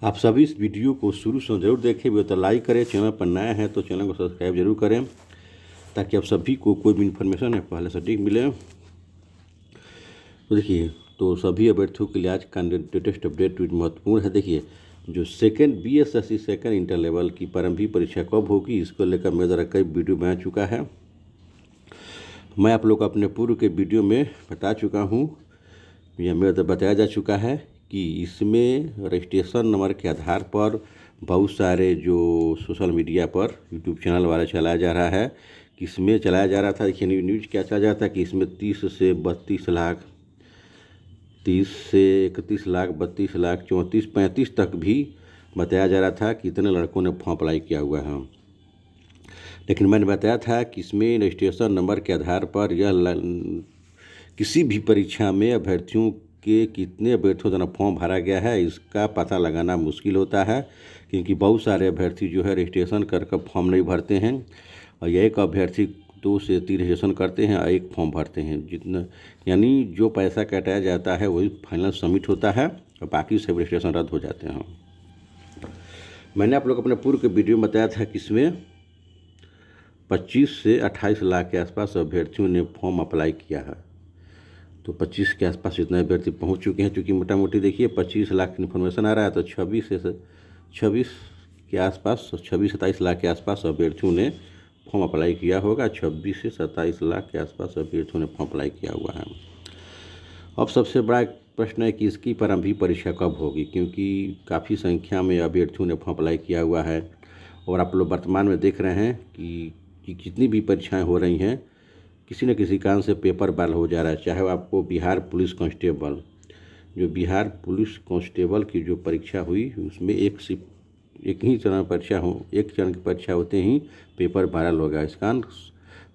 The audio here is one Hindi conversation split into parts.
आप सभी इस वीडियो को शुरू से ज़रूर देखें, वीडियो तो लाइक करें, चैनल पर नए हैं तो चैनल को सब्सक्राइब जरूर करें ताकि आप सभी को कोई भी इन्फॉर्मेशन है पहले सटीक मिले। तो देखिए, तो सभी अभ्यर्थियों के लिए आज का लेटेस्ट अपडेट महत्वपूर्ण है। देखिए, जो second BSSC second inter level की प्रारंभिक परीक्षा कब होगी, इसको लेकर मेरे द्वारा कई वीडियो बना चुका है। मैं आप लोग को अपने पूर्व के वीडियो में बता चुका हूँ, यह मेरे द्वारा बताया जा चुका है कि इसमें रजिस्ट्रेशन नंबर के आधार पर बहुत सारे जो सोशल मीडिया पर यूट्यूब चैनल वाला चलाया जा रहा है कि इसमें चलाया जा रहा था। देखिए, न्यूज़ क्या चला जाता है कि इसमें 30 से 32 लाख, 30 से 31 लाख, 32 लाख, 34, 35 तक भी बताया जा रहा था कि इतने लड़कों ने फॉर्म अप्लाई किया हुआ है। लेकिन मैंने बताया था कि इसमें रजिस्ट्रेशन नंबर के आधार पर यह किसी भी परीक्षा में अभ्यर्थियों के कितने अभ्यर्थियों द्वारा फॉर्म भरा गया है इसका पता लगाना मुश्किल होता है, क्योंकि बहुत सारे अभ्यर्थी जो है रजिस्ट्रेशन कर फॉर्म नहीं भरते हैं और एक अभ्यर्थी 2 से 3 रजिस्ट्रेशन करते हैं और एक फॉर्म भरते हैं। जितना यानी जो पैसा कटाया जाता है वही फाइनल सबमिट होता है और बाकी सब रजिस्ट्रेशन रद्द हो जाते हैं। मैंने आप लोग अपने पूर्व के वीडियो में बताया था कि इसमें 25 से 28 लाख के आसपास अभ्यर्थियों ने फॉर्म अप्लाई किया है। तो 25 के आसपास इतने अभ्यर्थी पहुंच चुके हैं। चूँकि मोटा मोटी देखिए 25 लाख इन्फॉर्मेशन आ रहा है, तो 26 के आसपास, 26-27 लाख के आसपास अभ्यर्थियों ने फॉर्म अप्लाई किया होगा। 26 से 27 लाख के आसपास अभ्यर्थियों ने फॉर्म अप्लाई किया हुआ है। अब सबसे बड़ा प्रश्न है कि इसकी प्रारंभिक परीक्षा कब होगी, क्योंकि काफ़ी संख्या में अभ्यर्थियों ने फॉर्म अप्लाई किया हुआ है और आप लोग वर्तमान में देख रहे हैं कि जितनी भी परीक्षाएँ हो रही हैं किसी न किसी कारण से पेपर बाल हो जा रहा है। चाहे वो आपको बिहार पुलिस कांस्टेबल, जो बिहार पुलिस कांस्टेबल की जो परीक्षा हुई उसमें एक ही चरण परीक्षा एक चरण की परीक्षा होते ही पेपर वायरल हो गया। इस कारण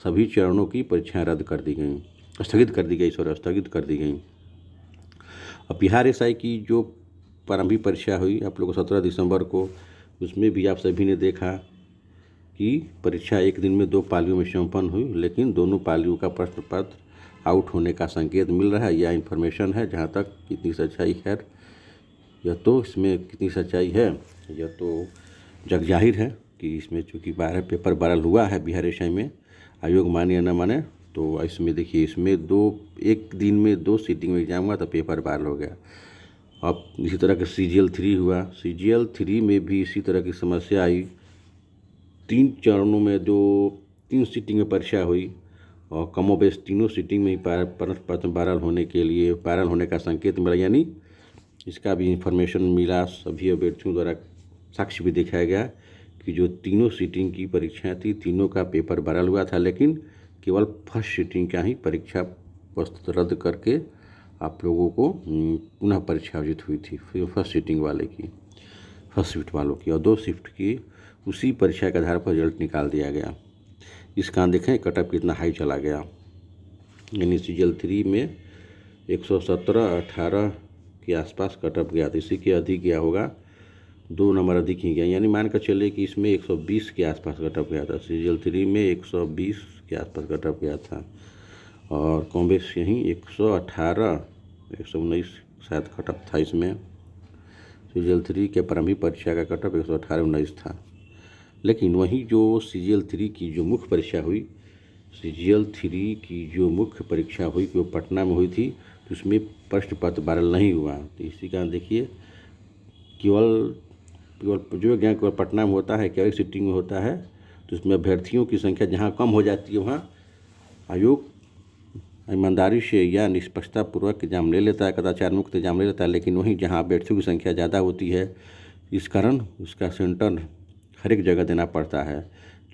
सभी चरणों की परीक्षाएं रद्द कर दी गई, स्थगित कर दी गई। अब बिहार SI की जो प्रारंभिक परीक्षा हुई आप लोग को 17 दिसंबर को, उसमें भी आप सभी ने देखा कि परीक्षा एक दिन में 2 पालियों में संपन्न हुई, लेकिन दोनों पालियों का प्रश्न पत्र आउट होने का संकेत मिल रहा है। यह इन्फॉर्मेशन है, जहाँ तक कितनी सच्चाई है यह तो इसमें कितनी सच्चाई है यह तो जग जाहिर है कि इसमें चूँकि 12 पेपर वायरल हुआ है बिहार SI में, आयोग माने या न माने। तो इसमें देखिए, इसमें एक दिन में 2 सीटिंग में एग्जाम हुआ तो पेपर वायरल हो गया। अब इसी तरह के CGL 3 हुआ, CGL 3 में भी इसी तरह की समस्या आई। 3 चरणों में 3 सीटिंग में परीक्षा हुई और कमोबेश तीनों सीटिंग में ही प्रश्न वायरल होने का संकेत मिला। यानी इसका भी इंफॉर्मेशन मिला, सभी अभ्यर्थियों द्वारा साक्ष्य भी दिखाया गया कि जो तीनों सीटिंग की परीक्षाएं थी तीनों का पेपर वायरल हुआ था, लेकिन केवल फर्स्ट सीटिंग का ही परीक्षा वस्तु रद्द करके आप लोगों को पुनः परीक्षा आयोजित हुई थी। फिर फर्स्ट सीटिंग वाले की, फर्स्ट शिफ्ट वालों की, और 2 शिफ्ट की उसी परीक्षा के आधार पर रिजल्ट निकाल दिया गया। इस कारण देखें कटअप कितना हाई चला गया। यानी CGL 3 में 117-18 के आसपास कटअप गया था, इसी के अधिक गया होगा, 2 नंबर अधिक ही गया। यानी मान कर चले कि इसमें 120 के आसपास कटअप गया था। CGL 3 में 120 के आसपास कटअप गया था और कॉम्बेस यहीं 118, 119 शायद कटअप था इसमें। CGL 3 के प्रारंभिक परीक्षा का कटअप 118-19 था। लेकिन वहीं जो CGL 3 की जो मुख्य परीक्षा हुई, CGL 3 की जो मुख्य परीक्षा हुई कि वो पटना में हुई थी, तो उसमें प्रश्न पत्र वायरल नहीं हुआ। तो इसी कारण देखिए, केवल जो एग्जाम केवल पटना में होता है, केवल सिटिंग में होता है, तो उसमें अभ्यर्थियों की संख्या जहाँ कम हो जाती है वहाँ आयोग ईमानदारी से या निष्पक्षतापूर्वक एग्जाम ले लेता है, कदाचार मुक्त एग्जाम ले लेता है। लेकिन वहीं जहाँ अभ्यर्थियों की संख्या ज़्यादा होती है, इस कारण उसका सेंटर हर एक जगह देना पड़ता है,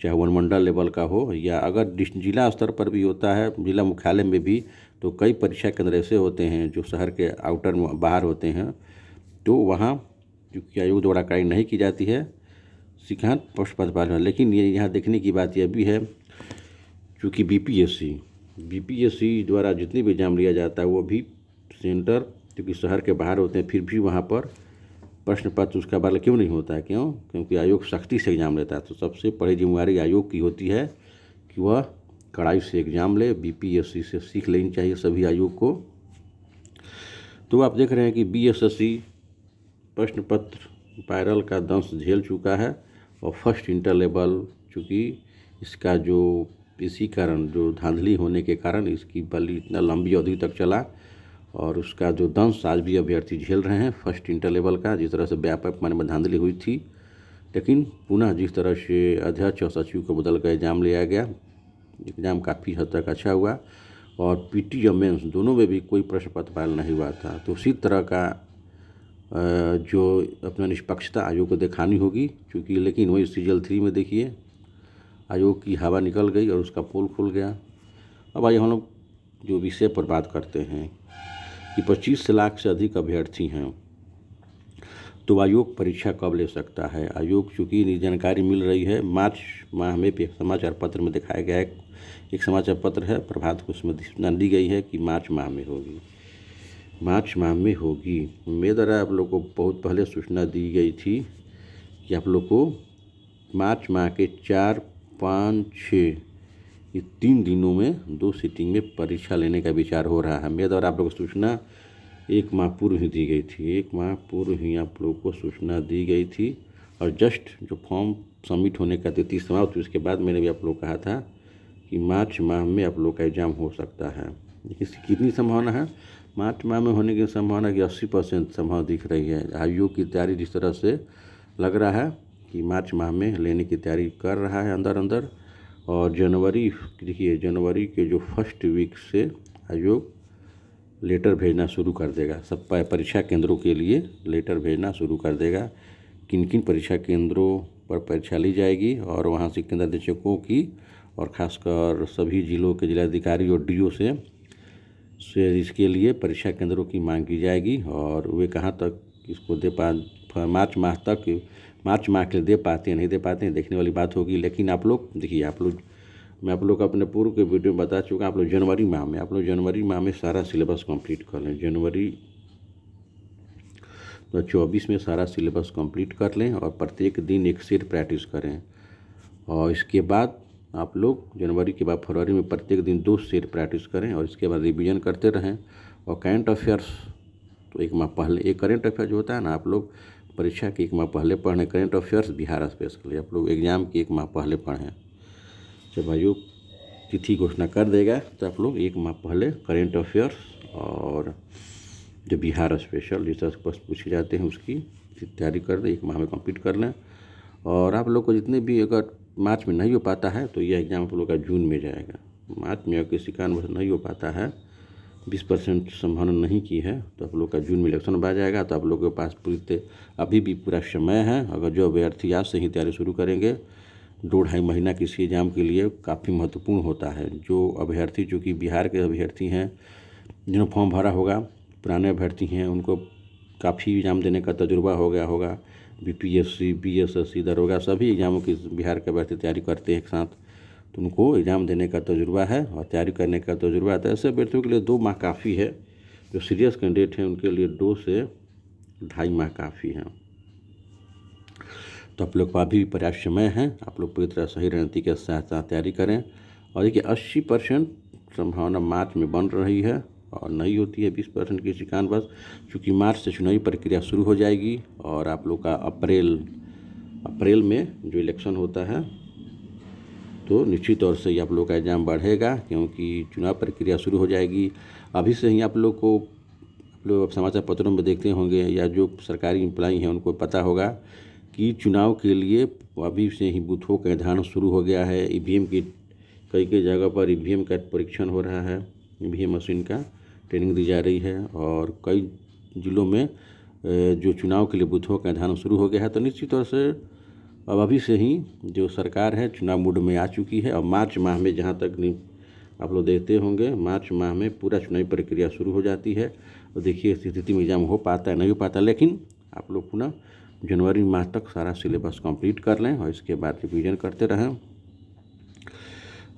चाहे वनमंडल लेवल का हो या अगर जिला स्तर पर भी होता है, जिला मुख्यालय में भी। तो कई परीक्षा केंद्र ऐसे होते हैं जो शहर के आउटर में बाहर होते हैं, तो वहाँ चूँकि आयोग द्वारा कार्रवाई नहीं की जाती है, इसी कारण प्रश्न पत्र वायरल। लेकिन ये यहाँ देखने की बात यह भी है, चूँकि BPSC द्वारा जितनी भी एग्जाम लिया जाता है वो भी सेंटर क्योंकि शहर के बाहर होते हैं, फिर भी वहाँ पर प्रश्न पत्र उसका वाला क्यों नहीं होता है? क्यों? क्योंकि आयोग सख्ती से एग्जाम लेता है। तो सबसे बड़ी जिम्मेदारी आयोग की होती है कि वह कड़ाई से एग्जाम ले। BPSC से सीख लेनी चाहिए सभी आयोग को। तो आप देख रहे हैं कि BSSC प्रश्न पत्र वायरल का दंश झेल चुका है और फर्स्ट इंटर लेवल चूँकि इसका जो इसी कारण जो धांधली होने के कारण इसकी बलि इतना लंबी अवधि तक चला और उसका जो दंश आज भी अभ्यर्थी झेल रहे हैं फर्स्ट इंटर लेवल का, जिस तरह से व्यापक पैमाने में धांधली हुई थी। लेकिन पुनः जिस तरह से अध्यक्ष और सचिव को बदल कर एग्ज़ाम लिया गया, एग्ज़ाम काफ़ी हद तक अच्छा हुआ और पीटी और मेंस दोनों में भी कोई प्रश्न पत्र फाइल नहीं हुआ था। तो उसी तरह का जो अपना निष्पक्षता आयोग को दिखानी होगी, क्योंकि लेकिन वही सीजल 3 में देखिए आयोग की हवा निकल गई और उसका पोल खुल गया। अब आइए हम लोग जो विषय पर बात करते हैं कि 25 लाख से अधिक अभ्यर्थी हैं, तो आयोग परीक्षा कब ले सकता है। आयोग चूँकि जानकारी मिल रही है मार्च माह में, समाचार पत्र में दिखाया गया है, एक समाचार पत्र है प्रभात को, उसमें सूचना दी गई है कि मार्च माह में होगी, मार्च माह में होगी। मेरे द्वारा आप लोग को बहुत पहले सूचना दी गई थी कि आप लोग को मार्च माह के 4, 5, 6 ये 3 दिनों में 2 सिटिंग में परीक्षा लेने का विचार हो रहा है। मेरे द्वारा आप लोग को सूचना 1 माह पूर्व ही दी गई थी, 1 माह पूर्व ही आप लोग को सूचना दी गई थी और जस्ट जो फॉर्म सबमिट होने का तिथि समाप्त, उसके बाद मैंने भी आप लोग कहा था कि मार्च माह में आप लोग का एग्ज़ाम हो सकता है। इसकी कितनी संभावना है? मार्च माह में होने की संभावना की 80% संभावना दिख रही है। आयोग की तैयारी जिस तरह से लग रहा है कि मार्च माह में लेने की तैयारी कर रहा है अंदर, और जनवरी, देखिए जनवरी के जो फर्स्ट वीक से आयोग लेटर भेजना शुरू कर देगा। सब परीक्षा केंद्रों के लिए लेटर भेजना शुरू कर देगा, किन किन परीक्षा केंद्रों पर परीक्षा ली जाएगी और वहाँ से केंद्राधीशकों की और ख़ासकर सभी जिलों के जिलाधिकारी और डीओ से इसके लिए परीक्षा केंद्रों की मांग की जाएगी और वे कहाँ तक इसको मार्च माह के लिए दे पाते हैं नहीं दे पाते हैं देखने वाली बात होगी। लेकिन आप लोग देखिए, मैं आप लोग अपने पूर्व के वीडियो में बता चुका, आप लोग जनवरी माह में सारा सिलेबस कंप्लीट कर लें। जनवरी 24 में सारा सिलेबस कंप्लीट कर लें और प्रत्येक दिन एक सेट प्रैक्टिस करें और इसके बाद आप लोग जनवरी के बाद फरवरी में प्रत्येक दिन 2 सेट प्रैक्टिस करें और इसके बाद रिवीजन करते रहें। और करंट अफेयर्स तो 1 माह पहले, एक करंट अफेयर जो होता है ना, आप लोग परीक्षा के 1 माह पहले पढ़ें। करंट अफेयर्स बिहार स्पेशल आप लोग एग्ज़ाम के 1 माह पहले पढ़ें। जब आयोग तिथि घोषणा कर देगा तो आप लोग 1 माह पहले करंट अफेयर्स और जो बिहार स्पेशल जिस तरह से पूछे जाते हैं उसकी तैयारी कर दें, 1 माह में कंप्लीट कर लें। और आप लोग को जितने भी अगर मार्च में नहीं हो पाता है तो यह एग्ज़ाम आप लोग का जून में जाएगा। मार्च में अगर किसी कारणवश नहीं हो पाता है, 20% संभावना नहीं की है, तो आप लोग का जून में इलेक्शन आ जाएगा। तो आप लोगों के पास अभी भी पूरा समय है। अगर जो अभ्यर्थी आज से ही तैयारी शुरू करेंगे, 2-2.5 महीना किसी एग्ज़ाम के लिए काफ़ी महत्वपूर्ण होता है। जो अभ्यर्थी जो कि बिहार के अभ्यर्थी हैं, जिन्होंने फॉर्म भरा होगा, पुराने अभ्यर्थी हैं, उनको काफ़ी एग्ज़ाम देने का तजुर्बा हो गया होगा। बीपीएससी, बीएसएससी, दरोगा सभी एग्ज़ामों की बिहार के अभ्यर्थी तैयारी करते हैं एक साथ, तो उनको एग्ज़ाम देने का तजुर्बा है और तैयारी करने का तजुर्बा है। तो ऐसे अभ्यर्थियों के लिए 2 माह काफ़ी है। जो सीरियस कैंडिडेट हैं उनके लिए 2 से 2.5 माह काफ़ी है। तो आप लोग को अभी भी पर्याप्त समय है। आप लोग पूरी तरह सही रणनीति के साथ साथ तैयारी करें। और देखिए 80% संभावना मार्च में बन रही है और नहीं होती है 20% किसी कारणवश, क्योंकि मार्च से चुनावी प्रक्रिया शुरू हो जाएगी और आप लोग का अप्रैल में जो इलेक्शन होता है तो निश्चित तौर से आप लोग का एग्ज़ाम बढ़ेगा, क्योंकि चुनाव प्रक्रिया शुरू हो जाएगी। अभी से ही आप लोग समाचार पत्रों में देखते होंगे या जो सरकारी एम्प्लॉई हैं उनको पता होगा कि चुनाव के लिए अभी से ही बूथों का निर्धारण शुरू हो गया है। ईवीएम की कई जगह पर ईवीएम का परीक्षण हो रहा है, ईवीएम मशीन का ट्रेनिंग दी जा रही है और कई जिलों में जो चुनाव के लिए बूथों का निर्धारण शुरू हो गया है। तो निश्चित तौर से अब अभी से ही जो सरकार है चुनाव मूड में आ चुकी है और मार्च माह में जहाँ तक आप लोग देखते होंगे, मार्च माह में पूरा चुनावी प्रक्रिया शुरू हो जाती है। और देखिए इस स्थिति में एग्जाम हो पाता है नहीं हो पाता, लेकिन आप लोग पुनः जनवरी माह तक सारा सिलेबस कंप्लीट कर लें और इसके बाद रिवीजन करते रहें।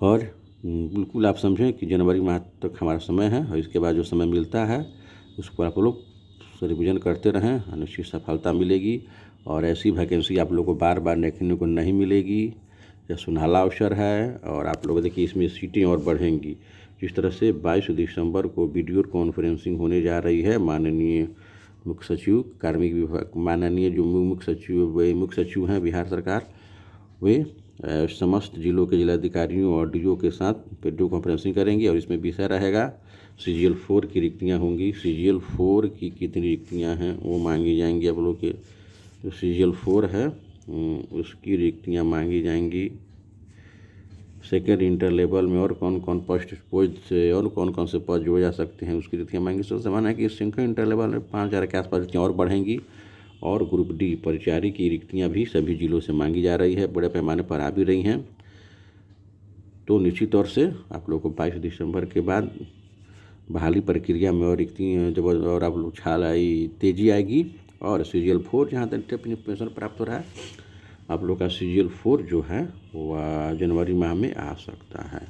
और बिल्कुल आप समझें कि जनवरी माह तक हमारा समय है और इसके बाद जो समय मिलता है उस पर आप लोग रिवीजन करते रहें, निश्चित सफलता मिलेगी। और ऐसी वैकेंसी आप लोग को बार बार देखने को नहीं मिलेगी। यह सुनहला अवसर है और आप लोग देखिए इसमें सीटें और बढ़ेंगी। जिस तरह से 22 दिसंबर को वीडियो कॉन्फ्रेंसिंग होने जा रही है माननीय मुख्य सचिव कार्मिक विभाग माननीय जो मुख्य सचिव हैं बिहार सरकार, वे समस्त जिलों के जिलाधिकारियों और डीओ के साथ वीडियो कॉन्फ्रेंसिंग करेंगे और इसमें विषय रहेगा CGL 4 की रिक्तियाँ होंगी। CGL 4 की कितनी रिक्तियाँ हैं वो मांगी जाएंगी। आप लोग के जो CGL 4 है उसकी रिक्तियाँ मांगी जाएंगी। सेकेंड इंटर लेवल में और कौन कौन पोस्ट से और कौन कौन से पद जोड़े जा सकते हैं उसकी रिक्तियाँ मांगी। तो समान है कि सेकेंड इंटर लेवल में 5000 के आसपास रिक्तियाँ और बढ़ेंगी। और ग्रुप डी परिचारी की रिक्तियाँ भी सभी जिलों से मांगी जा रही है, बड़े पैमाने पर आ भी रही हैं। तो निश्चित तौर से आप लोग को 22 दिसंबर के बाद बहाली प्रक्रिया में और रिक्तियाँ जब और आप लोग तेजी आएगी। और CGL 4 जहाँ तक इंफॉर्मेशन प्राप्त हो रहा है, आप लोग का CGL 4 जो है वह जनवरी माह में आ सकता है।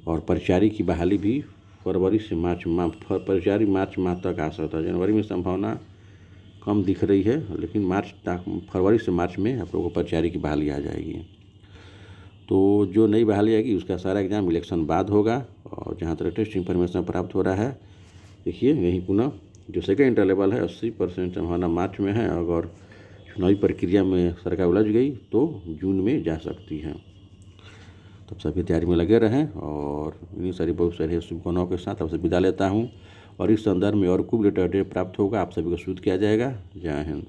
और परिचारी की बहाली भी फरवरी से परिचारी मार्च माह तक आ सकता है। जनवरी में संभावना कम दिख रही है, लेकिन फरवरी से मार्च में आप लोगों को परिचारी की बहाली आ जाएगी। तो जो नई बहाली आएगी उसका सारा एग्जाम इलेक्शन बाद होगा। और जहाँ तक लेटेस्ट इन्फॉर्मेशन प्राप्त हो रहा है, देखिए यहीं पुनः जो सेकेंड इंटर लेवल है 80% संभावना मार्च में है। अगर चुनावी प्रक्रिया में सरकार उलझ गई तो जून में जा सकती है। तब सभी तैयारी में लगे रहें और इन्हीं सारी बहुत सारी शुभकामनाओं के साथ आपसे विदा लेता हूँ। और इस संदर्भ में और खूब लेटर प्राप्त होगा, आप सभी को सूचित किया जाएगा। जय हिंद।